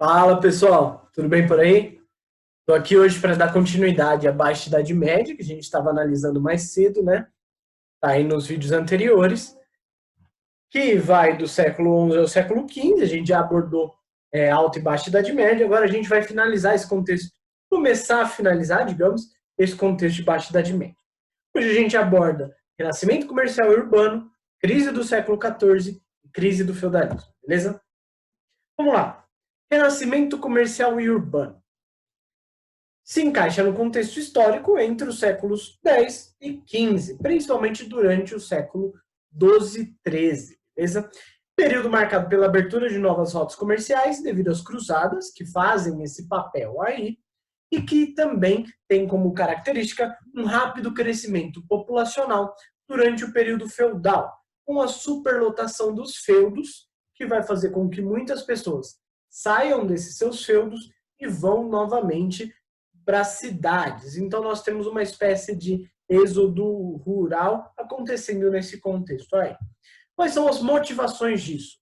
Fala pessoal, tudo bem por aí? Estou aqui hoje para dar continuidade à Baixa Idade Média, que a gente estava analisando mais cedo, né? Tá aí nos vídeos anteriores, que vai do século XI ao século XV, a gente já abordou Alta e Baixa Idade Média, agora a gente vai finalizar esse contexto, começar a finalizar, digamos, esse contexto de Baixa Idade Média. Hoje a gente aborda Renascimento Comercial e Urbano, crise do século XIV e crise do feudalismo, beleza? Vamos lá. Renascimento Comercial e Urbano se encaixa no contexto histórico entre os séculos X e XV, principalmente durante o século XII e XIII, beleza? Período marcado pela abertura de novas rotas comerciais devido às cruzadas, que fazem esse papel aí, e que também tem como característica um rápido crescimento populacional durante o período feudal, com a superlotação dos feudos, que vai fazer com que muitas pessoas saiam desses seus feudos e vão novamente para as cidades. Então, nós temos uma espécie de êxodo rural acontecendo nesse contexto aí. Quais são as motivações disso?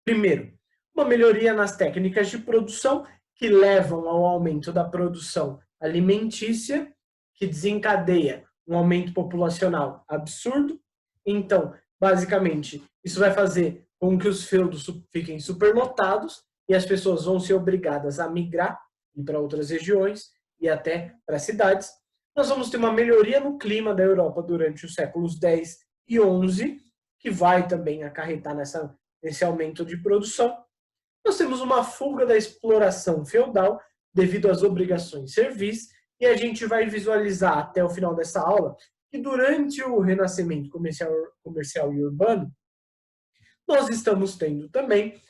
Primeiro, uma melhoria nas técnicas de produção que levam ao aumento da produção alimentícia, que desencadeia um aumento populacional absurdo. Então, basicamente, isso vai fazer com que os feudos fiquem superlotados e as pessoas vão ser obrigadas a migrar ir para outras regiões e até para cidades. Nós vamos ter uma melhoria no clima da Europa durante os séculos X e XI, que vai também acarretar nesse aumento de produção. Nós temos uma fuga da exploração feudal devido às obrigações servis, e a gente vai visualizar até o final dessa aula que durante o Renascimento comercial e urbano, nós estamos tendo também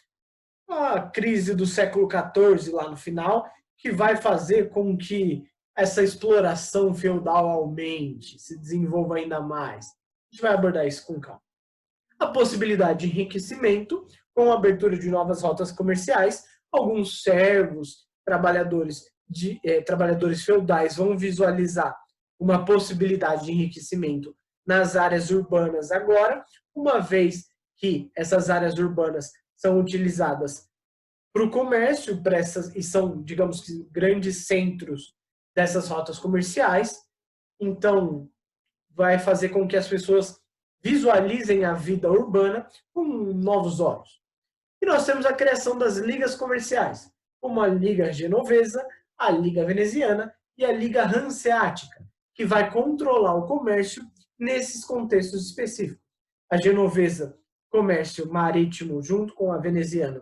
a crise do século XIV lá no final, que vai fazer com que essa exploração feudal aumente, se desenvolva ainda mais. A gente vai abordar isso com calma. A possibilidade de enriquecimento, com a abertura de novas rotas comerciais, alguns servos, trabalhadores feudais vão visualizar uma possibilidade de enriquecimento nas áreas urbanas agora, uma vez que essas áreas urbanas são utilizadas para o comércio, e são, digamos que, grandes centros dessas rotas comerciais. Então, vai fazer com que as pessoas visualizem a vida urbana com novos olhos. E nós temos a criação das ligas comerciais, como a Liga Genovesa, a Liga Veneziana e a Liga Hanseática, que vai controlar o comércio nesses contextos específicos. A Genovesa, comércio marítimo junto com a veneziana,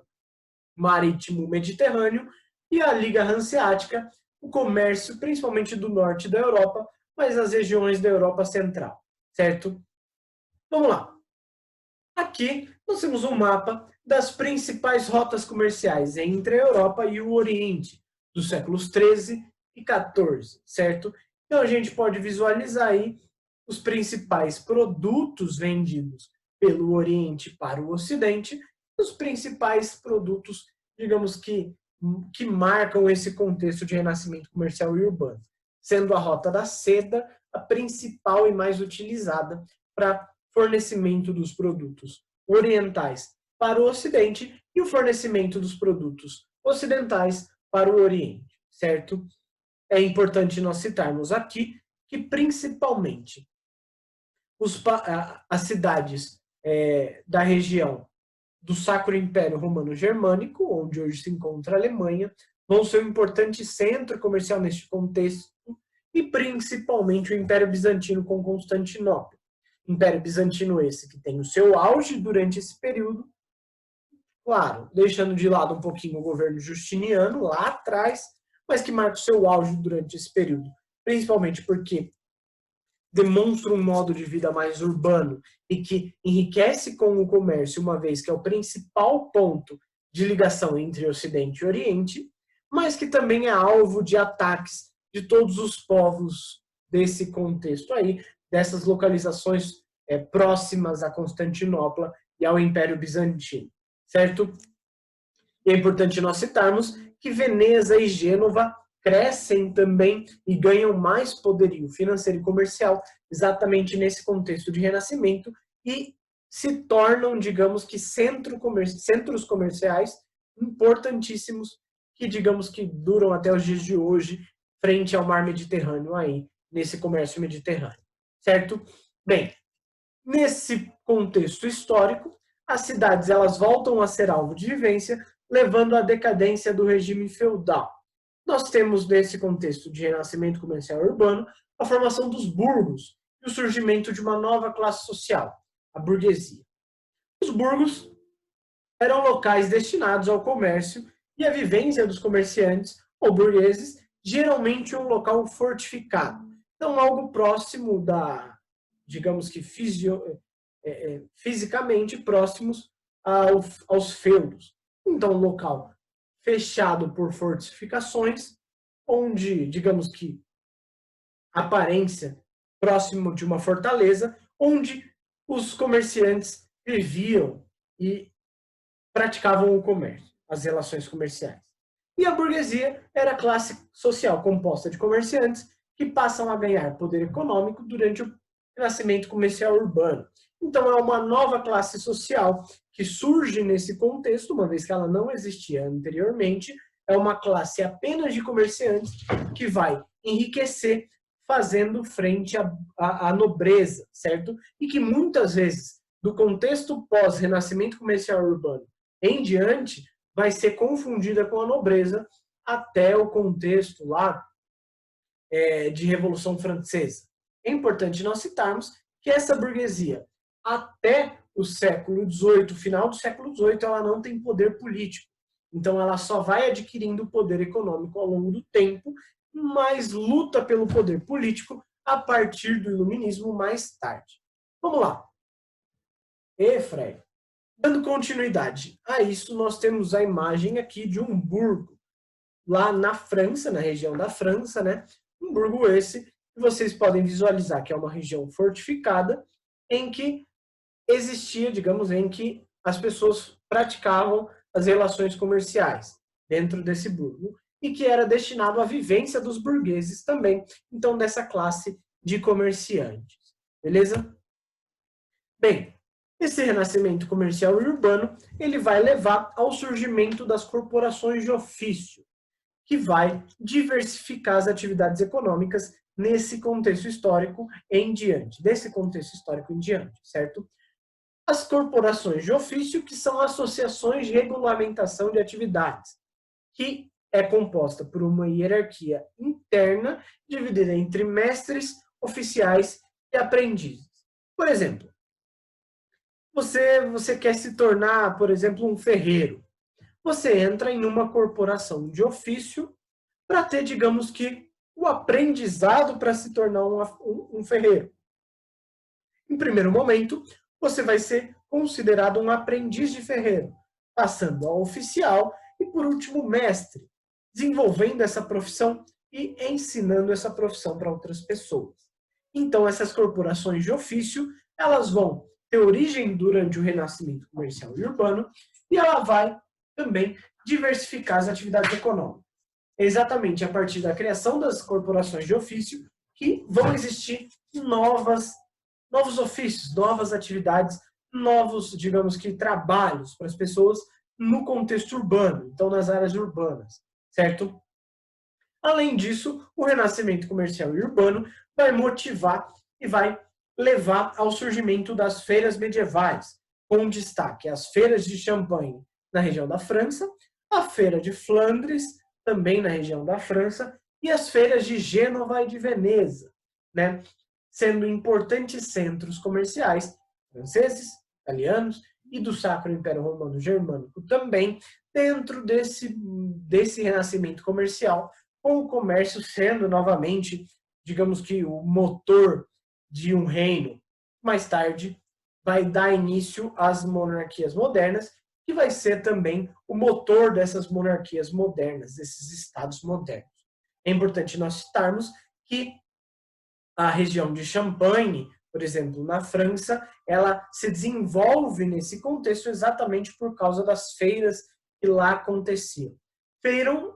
marítimo mediterrâneo, e a Liga Hanseática, o comércio principalmente do norte da Europa, mas as regiões da Europa Central, certo? Vamos lá. Aqui nós temos um mapa das principais rotas comerciais entre a Europa e o Oriente, dos séculos XIII e XIV, certo? Então a gente pode visualizar aí os principais produtos vendidos pelo Oriente para o Ocidente, os principais produtos, digamos que marcam esse contexto de renascimento comercial e urbano, sendo a Rota da Seda a principal e mais utilizada para fornecimento dos produtos orientais para o Ocidente e o fornecimento dos produtos ocidentais para o Oriente, certo? É importante nós citarmos aqui que, principalmente, as cidades da região do Sacro Império Romano Germânico, onde hoje se encontra a Alemanha, vão ser um importante centro comercial neste contexto, e principalmente o Império Bizantino com Constantinopla. Império Bizantino esse que tem o seu auge durante esse período, claro, deixando de lado um pouquinho o governo Justiniano lá atrás, mas que marca o seu auge durante esse período, principalmente porque demonstra um modo de vida mais urbano e que enriquece com o comércio, uma vez que é o principal ponto de ligação entre Ocidente e Oriente, mas que também é alvo de ataques de todos os povos desse contexto aí, dessas localizações próximas a Constantinopla e ao Império Bizantino, certo? E é importante nós citarmos que Veneza e Gênova crescem também e ganham mais poderio financeiro e comercial exatamente nesse contexto de renascimento e se tornam, digamos que, centros comerciais importantíssimos que, digamos que duram até os dias de hoje, frente ao mar Mediterrâneo aí, nesse comércio mediterrâneo, certo? Bem, nesse contexto histórico, as cidades elas voltam a ser alvo de vivência, levando à decadência do regime feudal. Nós temos, nesse contexto de renascimento comercial urbano, a formação dos burgos e o surgimento de uma nova classe social, a burguesia. Os burgos eram locais destinados ao comércio e a vivência dos comerciantes ou burgueses, geralmente um local fortificado. Então, algo próximo da, digamos que fisicamente próximos aos feudos. Então, um local fechado por fortificações, onde, digamos que, aparência próximo de uma fortaleza, onde os comerciantes viviam e praticavam o comércio, as relações comerciais. E a burguesia era a classe social composta de comerciantes que passam a ganhar poder econômico durante o renascimento comercial urbano. Então, é uma nova classe social que surge nesse contexto, uma vez que ela não existia anteriormente, é uma classe apenas de comerciantes que vai enriquecer fazendo frente à nobreza, certo? E que muitas vezes, do contexto pós-renascimento comercial urbano em diante, vai ser confundida com a nobreza até o contexto lá de Revolução Francesa. É importante nós citarmos que essa burguesia, até o século XVIII, final do século XVIII, ela não tem poder político. Então, ela só vai adquirindo poder econômico ao longo do tempo, mas luta pelo poder político a partir do iluminismo mais tarde. Vamos lá. Fred. Dando continuidade a isso, nós temos a imagem aqui de um burgo, lá na França, na região da França, né? Um burgo esse que vocês podem visualizar que é uma região fortificada, em que existia, digamos, em que as pessoas praticavam as relações comerciais dentro desse burgo, e que era destinado à vivência dos burgueses também, então dessa classe de comerciantes. Beleza? Bem, esse renascimento comercial e urbano, ele vai levar ao surgimento das corporações de ofício, que vai diversificar as atividades econômicas nesse contexto histórico em diante, desse contexto histórico em diante, certo? As corporações de ofício, que são associações de regulamentação de atividades, que é composta por uma hierarquia interna dividida entre mestres, oficiais e aprendizes. Por exemplo, você quer se tornar, por exemplo, um ferreiro. Você entra em uma corporação de ofício para ter, digamos que, o aprendizado para se tornar um ferreiro. Em primeiro momento, você vai ser considerado um aprendiz de ferreiro, passando a oficial e, por último, mestre, desenvolvendo essa profissão e ensinando essa profissão para outras pessoas. Então, essas corporações de ofício, elas vão ter origem durante o renascimento comercial e urbano, e ela vai também diversificar as atividades econômicas. É exatamente a partir da criação das corporações de ofício que vão existir novos ofícios, novas atividades, novos, digamos que, trabalhos para as pessoas no contexto urbano, então nas áreas urbanas, certo? Além disso, o renascimento comercial e urbano vai motivar e vai levar ao surgimento das feiras medievais, com destaque as feiras de Champagne na região da França, a feira de Flandres, também na região da França, e as feiras de Gênova e de Veneza, né? Sendo importantes centros comerciais franceses, italianos e do Sacro Império Romano Germânico também, dentro desse renascimento comercial, com o comércio sendo novamente, digamos que, o motor de um reino. Mais tarde, vai dar início às monarquias modernas, que vai ser também o motor dessas monarquias modernas, desses estados modernos. É importante nós citarmos que a região de Champagne, por exemplo, na França, ela se desenvolve nesse contexto exatamente por causa das feiras que lá aconteciam.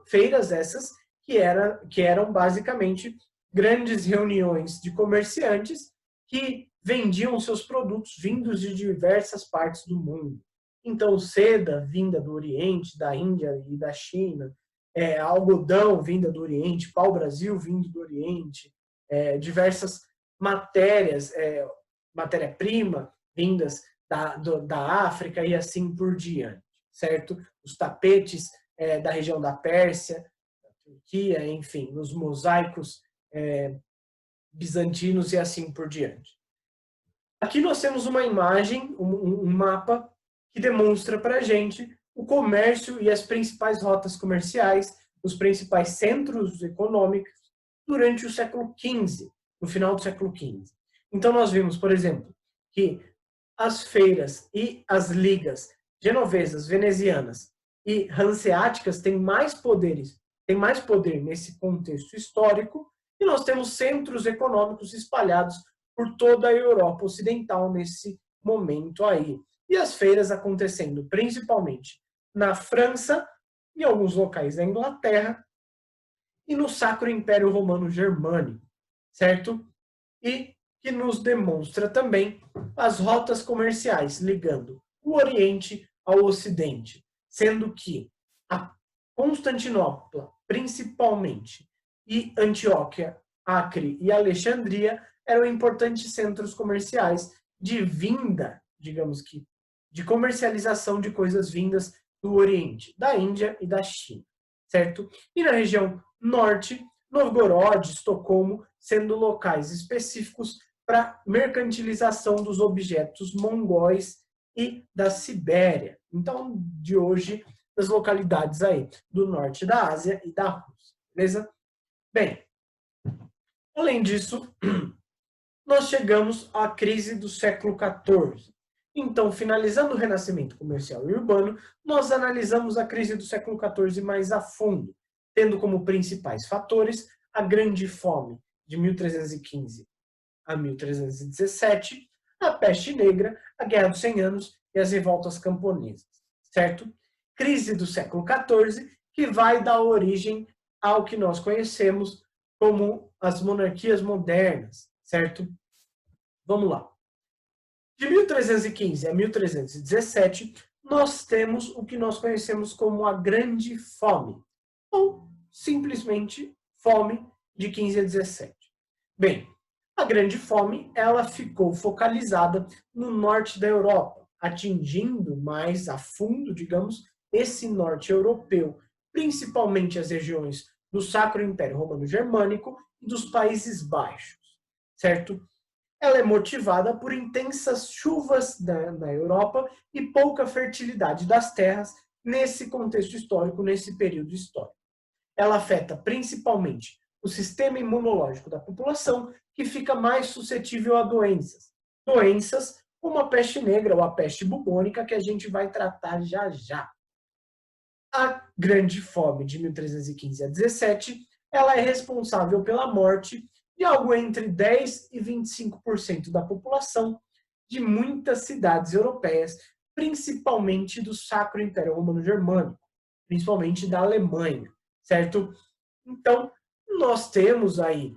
Feiras essas que eram basicamente grandes reuniões de comerciantes que vendiam seus produtos vindos de diversas partes do mundo. Então, seda vinda do Oriente, da Índia e da China, algodão vinda do Oriente, pau-brasil vindo do Oriente, diversas matérias, matéria-prima vindas da África e assim por diante, certo? Os tapetes da região da Pérsia, da Turquia, enfim, os mosaicos bizantinos e assim por diante. Aqui nós temos uma imagem, um mapa, que demonstra para a gente o comércio e as principais rotas comerciais, os principais centros econômicos durante o século XV, no final do século XV. Então nós vimos, por exemplo, que as feiras e as ligas genovesas, venezianas e hanseáticas têm mais poder nesse contexto histórico, e nós temos centros econômicos espalhados por toda a Europa Ocidental nesse momento aí. E as feiras acontecendo principalmente na França, em alguns locais da Inglaterra, e no Sacro Império Romano Germânico, certo? E que nos demonstra também as rotas comerciais ligando o Oriente ao Ocidente, sendo que a Constantinopla, principalmente, e Antioquia, Acre e Alexandria eram importantes centros comerciais de vinda, digamos que, de comercialização de coisas vindas do Oriente, da Índia e da China, certo? E na região norte, Novgorod, Estocolmo, sendo locais específicos para mercantilização dos objetos mongóis e da Sibéria. Então, de hoje, das localidades aí do norte da Ásia e da Rússia, beleza? Bem, além disso, nós chegamos à crise do século XIV. Então, finalizando o renascimento comercial e urbano, nós analisamos a crise do século XIV mais a fundo, tendo como principais fatores a Grande Fome, de 1315 a 1317, a Peste Negra, a Guerra dos 100 Anos e as revoltas camponesas, certo? Crise do século XIV, que vai dar origem ao que nós conhecemos como as monarquias modernas, certo? Vamos lá. De 1315 a 1317, nós temos o que nós conhecemos como a Grande Fome, ou simplesmente Fome de 15 a 17. Bem, a Grande Fome ela ficou focalizada no norte da Europa, atingindo mais a fundo, digamos, esse norte europeu, principalmente as regiões do Sacro Império Romano Germânico e dos Países Baixos, certo? Ela é motivada por intensas chuvas na Europa e pouca fertilidade das terras nesse contexto histórico, nesse período histórico. Ela afeta principalmente o sistema imunológico da população, que fica mais suscetível a doenças. Doenças como a peste negra ou a peste bubônica, que a gente vai tratar já já. A Grande Fome de 1315 a 17, ela é responsável pela morte de algo entre 10% e 25% da população de muitas cidades europeias, principalmente do Sacro Império Romano Germânico, principalmente da Alemanha, certo? Então, nós temos aí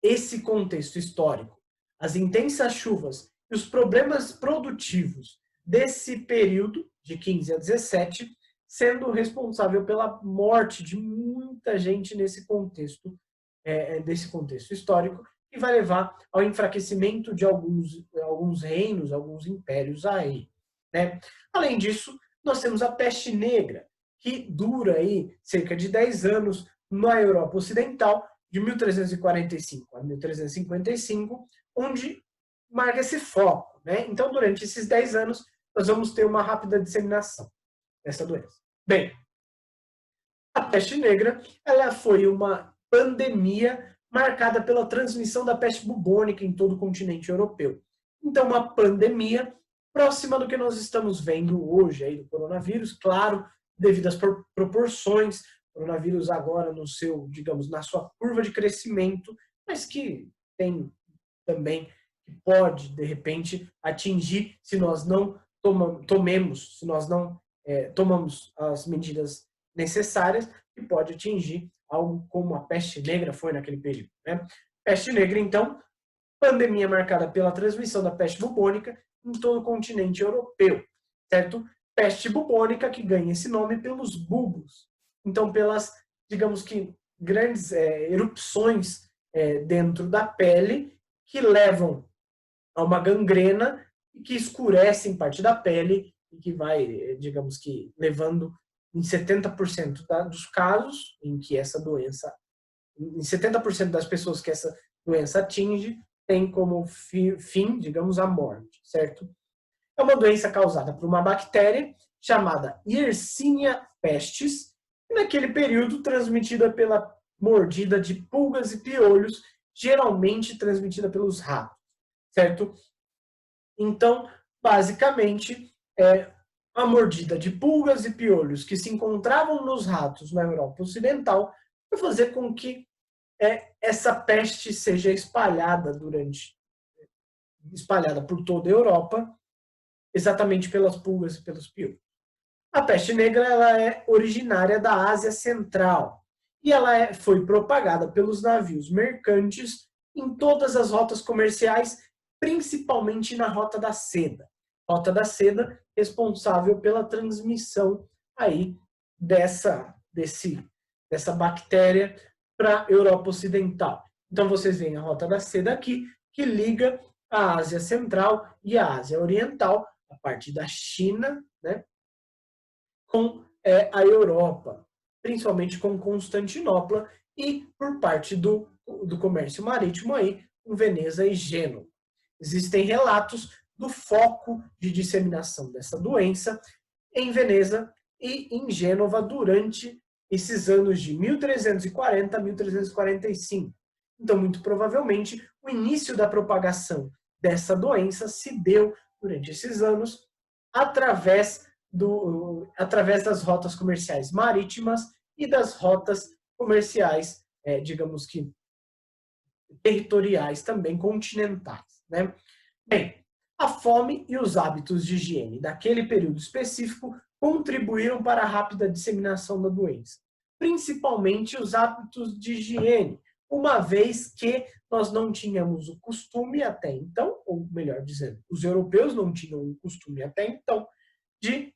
esse contexto histórico, as intensas chuvas e os problemas produtivos desse período, de 15 a 17, sendo responsável pela morte de muita gente nesse contexto, desse contexto histórico, e vai levar ao enfraquecimento de alguns reinos, alguns impérios aí, né? Além disso, nós temos a peste negra, que dura aí cerca de 10 anos na Europa Ocidental, de 1345 a 1355, onde marca esse foco, né? Então, durante esses 10 anos, nós vamos ter uma rápida disseminação dessa doença. Bem, a peste negra, ela foi uma pandemia marcada pela transmissão da peste bubônica em todo o continente europeu. Então, uma pandemia próxima do que nós estamos vendo hoje aí do coronavírus, claro, devido às proporções, o coronavírus agora no seu, digamos, na sua curva de crescimento, mas que tem também, que pode, de repente, atingir, se nós não se nós não tomamos as medidas necessárias, e pode atingir algo como a peste negra foi naquele período, né? Peste negra, então, pandemia marcada pela transmissão da peste bubônica em todo o continente europeu, certo? Peste bubônica, que ganha esse nome pelos bulbos. Então, pelas, digamos que, grandes erupções dentro da pele que levam a uma gangrena e que escurecem parte da pele e que vai, digamos que, levando em 70% dos casos em que essa doença, em 70% das pessoas que essa doença atinge, tem como fim, digamos, a morte, certo? É uma doença causada por uma bactéria chamada Yersinia pestis, e naquele período transmitida pela mordida de pulgas e piolhos, geralmente transmitida pelos ratos, certo? Então, basicamente, a mordida de pulgas e piolhos que se encontravam nos ratos na Europa Ocidental vai fazer com que essa peste seja espalhada por toda a Europa, exatamente pelas pulgas e pelos piolhos. A peste negra ela é originária da Ásia Central e ela foi propagada pelos navios mercantes em todas as rotas comerciais, principalmente na Rota da Seda. Rota da Seda responsável pela transmissão aí dessa bactéria para a Europa Ocidental. Então vocês veem a Rota da Seda aqui, que liga a Ásia Central e a Ásia Oriental, a parte da China, né, com a Europa, principalmente com Constantinopla e por parte do comércio marítimo aí, com Veneza e Gênova. Existem relatos do foco de disseminação dessa doença em Veneza e em Gênova durante esses anos de 1340 a 1345. Então, muito provavelmente, o início da propagação dessa doença se deu durante esses anos através das rotas comerciais marítimas e das rotas comerciais, digamos que, territoriais também, continentais, né? Bem, a fome e os hábitos de higiene daquele período específico contribuíram para a rápida disseminação da doença, principalmente os hábitos de higiene, uma vez que nós não tínhamos o costume até então, ou melhor dizendo, os europeus não tinham o costume até então, de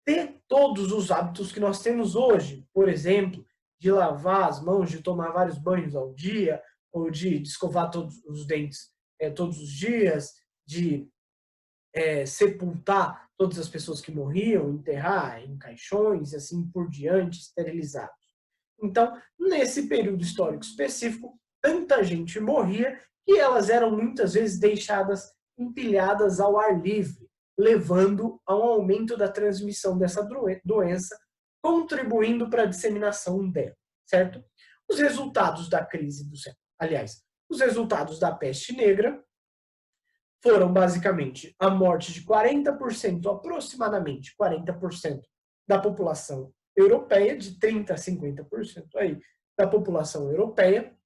ter todos os hábitos que nós temos hoje, por exemplo, de lavar as mãos, de tomar vários banhos ao dia, ou de escovar todos os dentes todos os dias, de sepultar todas as pessoas que morriam, enterrar em caixões e assim por diante, esterilizados. Então, nesse período histórico específico, tanta gente morria que elas eram muitas vezes deixadas empilhadas ao ar livre, levando a um aumento da transmissão dessa doença, contribuindo para a disseminação dela, certo? Os resultados da crise do século, aliás, os resultados da peste negra foram basicamente a morte de 40%, aproximadamente 40% da população europeia, de 30% a 50% aí da população europeia,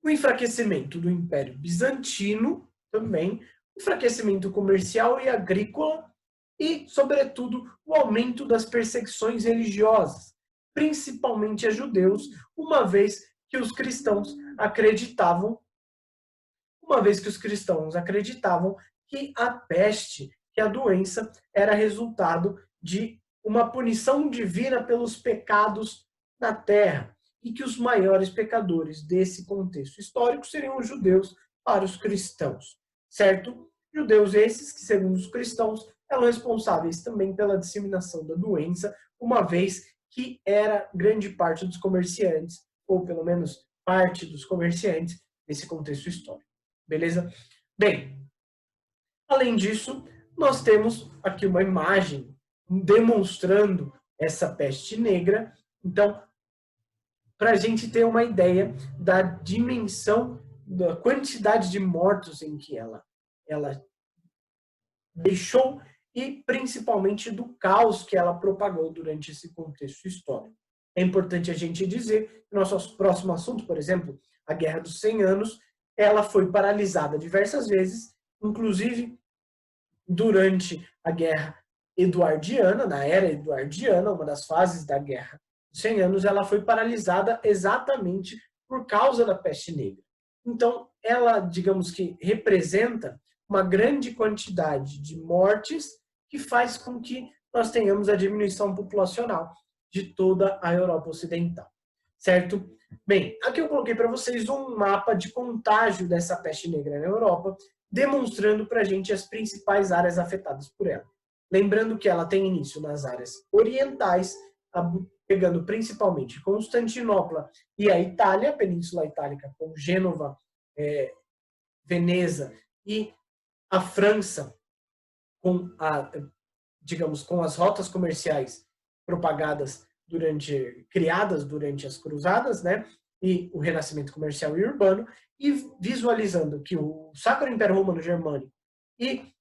o enfraquecimento do Império Bizantino também, o enfraquecimento comercial e agrícola e, sobretudo, o aumento das perseguições religiosas, principalmente a judeus, uma vez que os cristãos acreditavam que a peste, que a doença, era resultado de uma punição divina pelos pecados na terra e que os maiores pecadores desse contexto histórico seriam os judeus para os cristãos, certo? Judeus esses que, segundo os cristãos, eram responsáveis também pela disseminação da doença, uma vez que era grande parte dos comerciantes, ou pelo menos parte dos comerciantes, nesse contexto histórico. Beleza? Bem, além disso, nós temos aqui uma imagem demonstrando essa peste negra. Então, para a gente ter uma ideia da dimensão, da quantidade de mortos em que ela deixou e principalmente do caos que ela propagou durante esse contexto histórico. É importante a gente dizer que nosso próximo assunto, por exemplo, a Guerra dos 100 Anos, ela foi paralisada diversas vezes, inclusive durante a Guerra Eduardiana, na Era Eduardiana, uma das fases da Guerra dos 100 Anos, ela foi paralisada exatamente por causa da peste negra. Então, ela, digamos que, representa uma grande quantidade de mortes que faz com que nós tenhamos a diminuição populacional de toda a Europa Ocidental, certo? Bem, aqui eu coloquei para vocês um mapa de contágio dessa peste negra na Europa, demonstrando para a gente as principais áreas afetadas por ela. Lembrando que ela tem início nas áreas orientais, pegando principalmente Constantinopla e a Itália, a Península Itálica, com Gênova, Veneza e a França, com as rotas comerciais criadas durante as cruzadas, né, e o renascimento comercial e urbano, e visualizando que o Sacro Império Romano Germânico e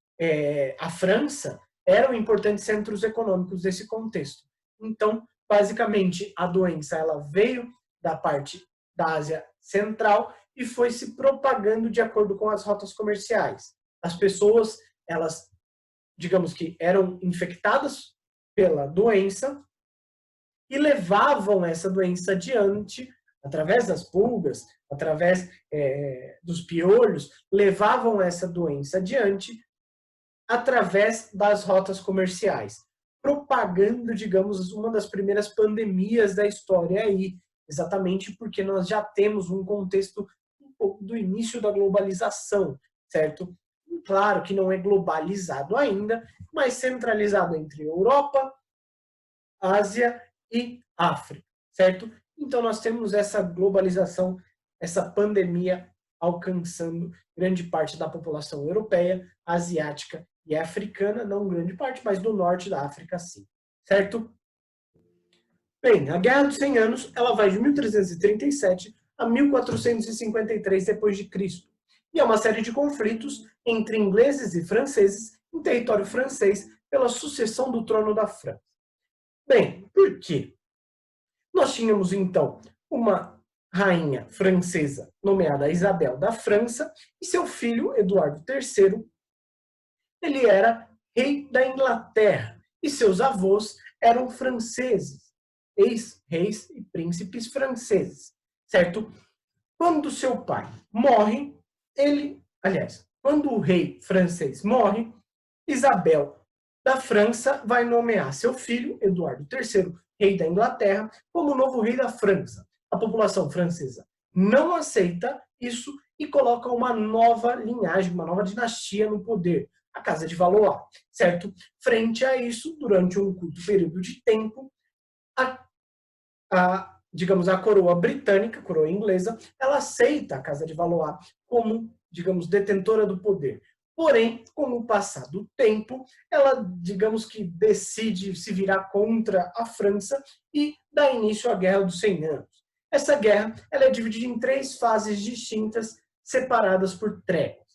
a França eram importantes centros econômicos desse contexto. Então, basicamente, a doença ela veio da parte da Ásia Central e foi se propagando de acordo com as rotas comerciais. As pessoas, elas, digamos que eram infectadas pela doença e levavam essa doença adiante, através das pulgas, através dos piolhos, levavam essa doença adiante através das rotas comerciais, propagando, digamos, uma das primeiras pandemias da história aí, exatamente porque nós já temos um contexto um pouco do início da globalização, certo? Claro que não é globalizado ainda, mas centralizado entre Europa, Ásia e África, certo? Então nós temos essa globalização, essa pandemia alcançando grande parte da população europeia, asiática e africana, não grande parte, mas do norte da África sim, certo? Bem, a Guerra dos 100 Anos, ela vai de 1337 a 1453 d.C. E é uma série de conflitos entre ingleses e franceses em território francês pela sucessão do trono da França. Bem, por quê? Nós tínhamos, então, uma rainha francesa nomeada Isabel da França e seu filho, Eduardo III, ele era rei da Inglaterra e seus avós eram franceses, ex-reis e príncipes franceses, certo? Quando seu pai morre, quando o rei francês morre, Isabel da França vai nomear seu filho, Eduardo III, rei da Inglaterra, como novo rei da França. A população francesa não aceita isso e coloca uma nova linhagem, uma nova dinastia no poder, a Casa de Valois, certo? Frente a isso, durante um curto período de tempo, digamos, a coroa britânica, a coroa inglesa, ela aceita a Casa de Valois como, digamos, detentora do poder. Porém, com o passar do tempo, ela, digamos que decide se virar contra a França e dá início à Guerra dos 100 Anos. Essa guerra ela é dividida em 3 fases distintas, separadas por tréguas.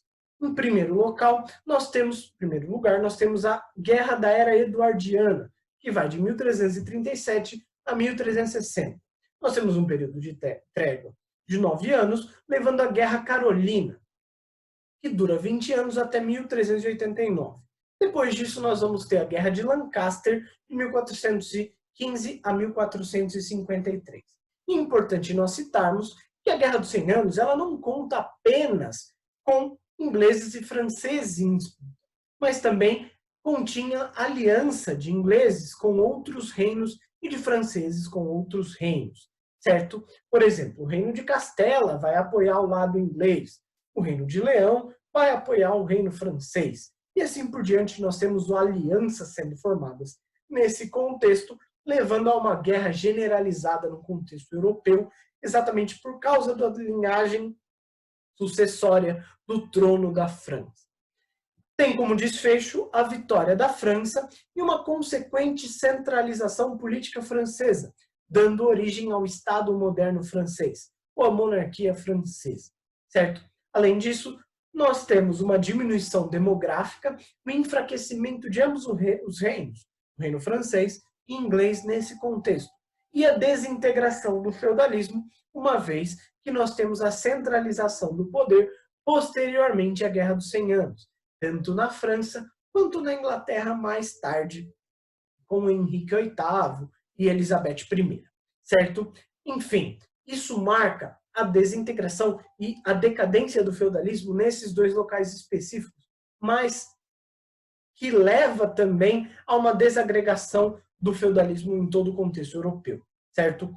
Em primeiro lugar, nós temos a Guerra da Era Eduardiana, que vai de 1337 a 1360. Nós temos um período de trégua de 9 anos, levando à Guerra Carolina, que dura 20 anos até 1389. Depois disso, nós vamos ter a Guerra de Lancaster, de 1415 a 1453. E é importante nós citarmos que a Guerra dos 100 Anos ela não conta apenas com ingleses e franceses em disputa, mas também continha aliança de ingleses com outros reinos e de franceses com outros reinos, certo? Por exemplo, o Reino de Castela vai apoiar o lado inglês, o Reino de Leão vai apoiar o Reino francês. E assim por diante, nós temos alianças sendo formadas nesse contexto, levando a uma guerra generalizada no contexto europeu, exatamente por causa da linhagem sucessória do trono da França. Tem como desfecho a vitória da França e uma consequente centralização política francesa, dando origem ao Estado moderno francês, ou à monarquia francesa, certo? Além disso, nós temos uma diminuição demográfica, um enfraquecimento de ambos os reinos, o reino francês e inglês nesse contexto, e a desintegração do feudalismo, uma vez que nós temos a centralização do poder posteriormente à Guerra dos 100 Anos, tanto na França quanto na Inglaterra mais tarde, com Henrique VIII e Elizabeth I, certo? Enfim, isso marca a desintegração e a decadência do feudalismo nesses 2 locais específicos, mas que leva também a uma desagregação do feudalismo em todo o contexto europeu, certo?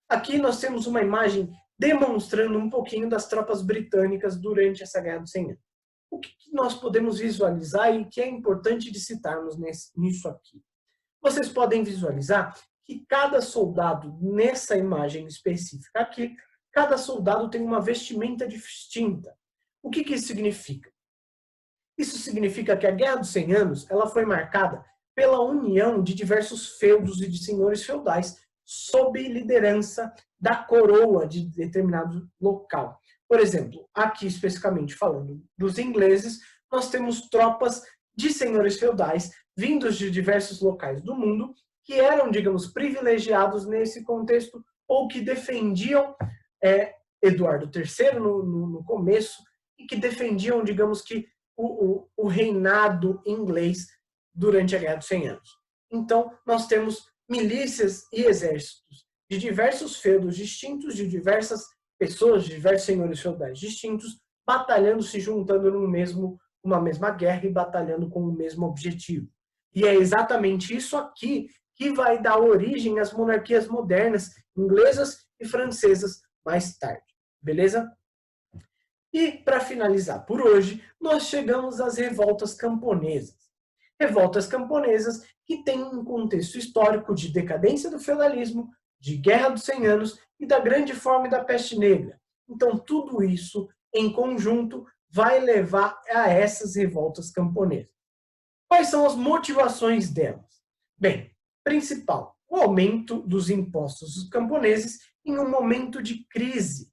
Aqui nós temos uma imagem demonstrando um pouquinho das tropas britânicas durante essa Guerra dos 100 Anos. O que nós podemos visualizar e que é importante de citarmos nisso aqui? Vocês podem visualizar que cada soldado, nessa imagem específica aqui, cada soldado tem uma vestimenta distinta. O que isso significa? Isso significa que a Guerra dos 100 Anos ela foi marcada pela união de diversos feudos e de senhores feudais sob liderança da coroa de determinado local. Por exemplo, aqui especificamente falando dos ingleses, nós temos tropas de senhores feudais vindos de diversos locais do mundo que eram, digamos, privilegiados nesse contexto ou que defendiam Eduardo III no começo e que defendiam, digamos que, o reinado inglês durante a Guerra dos 100 Anos. Então, nós temos milícias e exércitos de diversos feudos distintos, de diversas pessoas, de diversos senhores feudais distintos, batalhando, se juntando numa mesma guerra e batalhando com o mesmo objetivo. E é exatamente isso aqui que vai dar origem às monarquias modernas, inglesas e francesas, mais tarde. Beleza? E, para finalizar por hoje, nós chegamos às revoltas camponesas. Revoltas camponesas que têm um contexto histórico de decadência do feudalismo, de Guerra dos 100 Anos e da Grande Fome da Peste Negra. Então, tudo isso, em conjunto, vai levar a essas revoltas camponesas. Quais são as motivações delas? Bem, principal, o aumento dos impostos dos camponeses em um momento de crise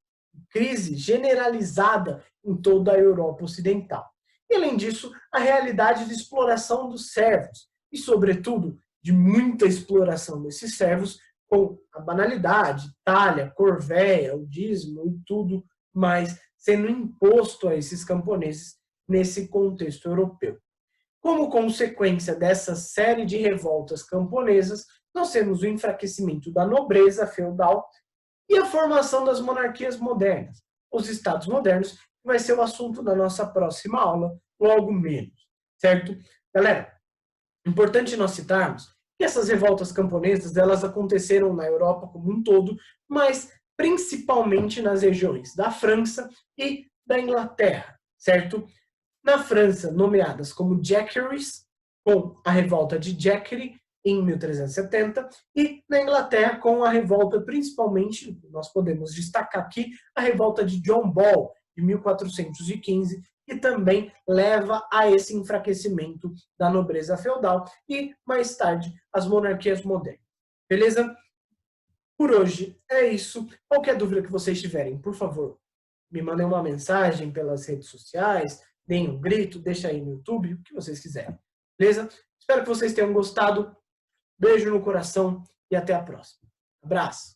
generalizada em toda a Europa Ocidental. E, além disso, a realidade de exploração dos servos e, sobretudo, de muita exploração desses servos com a banalidade, talha, corvéia, o dízimo e tudo mais sendo imposto a esses camponeses nesse contexto europeu. Como consequência dessa série de revoltas camponesas, nós temos o enfraquecimento da nobreza feudal e a formação das monarquias modernas, os estados modernos, que vai ser o assunto da nossa próxima aula, logo menos, certo? Galera, importante nós citarmos que essas revoltas camponesas, elas aconteceram na Europa como um todo, mas principalmente nas regiões da França e da Inglaterra, certo? Na França, nomeadas como Jacqueries, com a revolta de Jacquerie, em 1370, e na Inglaterra com a revolta, principalmente, nós podemos destacar aqui, a revolta de John Ball, de 1415, que também leva a esse enfraquecimento da nobreza feudal e, mais tarde, as monarquias modernas. Beleza? Por hoje é isso. Qualquer dúvida que vocês tiverem, por favor, me mandem uma mensagem pelas redes sociais, deem um grito, deixa aí no YouTube, o que vocês quiserem. Beleza? Espero que vocês tenham gostado. Beijo no coração e até a próxima. Abraço!